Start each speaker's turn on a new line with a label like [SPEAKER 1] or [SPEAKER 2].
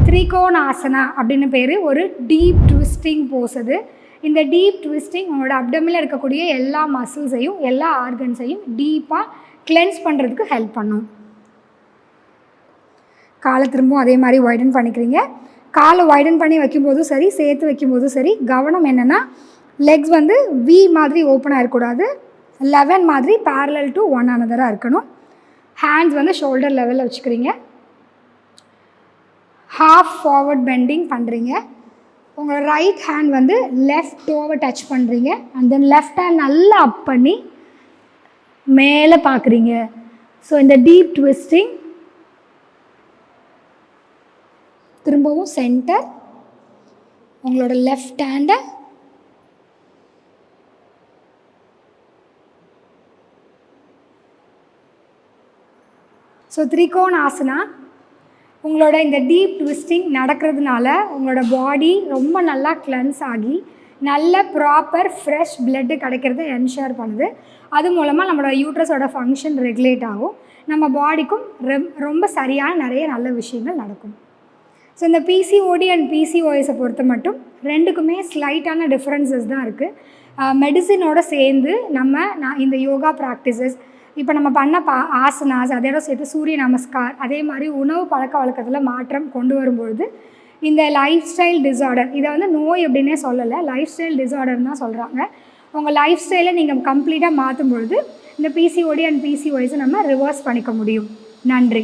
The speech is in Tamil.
[SPEAKER 1] திரிகோணாசனா அப்படின்னு பேர். ஒரு டீப் ட்விஸ்டிங் போஸ் அது. இந்த டீப் ட்விஸ்டிங் உங்களோட அப்டமில் இருக்கக்கூடிய எல்லா மசில்ஸையும் எல்லா ஆர்கன்ஸையும் டீப்பாக கிளென்ஸ் பண்ணுறதுக்கு ஹெல்ப் பண்ணும். காலை திரும்பவும் அதே மாதிரி வைடன் பண்ணிக்கிறீங்க. காலை வைடன் பண்ணி வைக்கும்போதும் சரி, சேர்த்து வைக்கும்போதும் சரி, கவனம் என்னென்னா லெக்ஸ் வந்து வி மாதிரி ஓப்பனாக இருக்கக்கூடாது, 11 மாதிரி பேரலல் டு ஒன் அனதராக இருக்கணும். ஹேண்ட்ஸ் வந்து ஷோல்டர் லெவலில் வச்சுக்கிறீங்க. ஹாஃப் ஃபார்வர்ட் பெண்டிங் பண்ணுறீங்க. உங்களோட ரைட் ஹேண்ட் வந்து லெஃப்ட் டோவை டச் பண்ணுறீங்க. அண்ட் தென் லெஃப்ட் ஹேண்ட் நல்லா அப் பண்ணி மேலே பார்க்குறீங்க. ஸோ இந்த டீப் ட்விஸ்டிங். திரும்பவும் சென்டர். உங்களோட லெஃப்ட் ஹேண்டை ஸோ திரிகோணாசனா உங்களோட இந்த டீப் ட்விஸ்டிங் நடக்கிறதுனால உங்களோட பாடி ரொம்ப நல்லா கிளென்ஸ் ஆகி நல்ல ப்ராப்பர் ஃப்ரெஷ் பிளட்டு கிடைக்கிறத என்ஷூர் பண்ணுது. அது மூலமாக நம்மளோட யூட்ரஸோட ஃபங்க்ஷன் ரெகுலேட் ஆகும். நம்ம பாடிக்கும் ரொம்ப சரியான நிறைய நல்ல விஷயங்கள் நடக்கும். ஸோ இந்த பிசிஓடி அண்ட் பிசிஓஎஸை பொறுத்த மட்டும் ரெண்டுக்குமே ஸ்லைட்டான டிஃப்ரென்சஸ் தான் இருக்குது. மெடிசினோட சேர்ந்து இந்த யோகா ப்ராக்டிசஸ் இப்போ நம்ம பண்ண ஆசனாஸ் அதோட சேர்த்து சூரிய நமஸ்கார் அதே மாதிரி உணவு பழக்க வழக்கத்தில் மாற்றம் கொண்டு வரும்பொழுது இந்த லைஃப் ஸ்டைல் டிஸார்டர், இதை வந்து நோய் அப்படின்னே சொல்லலை, லைஃப் ஸ்டைல் டிஸார்டர்னு தான் சொல்கிறாங்க. உங்கள் லைஃப் ஸ்டைலை நீங்கள் கம்ப்ளீட்டாக மாற்றும் பொழுது இந்த பிசிஓடி அண்ட் பிசிஓஎஸை நம்ம ரிவர்ஸ் பண்ணிக்க முடியும். நன்றி.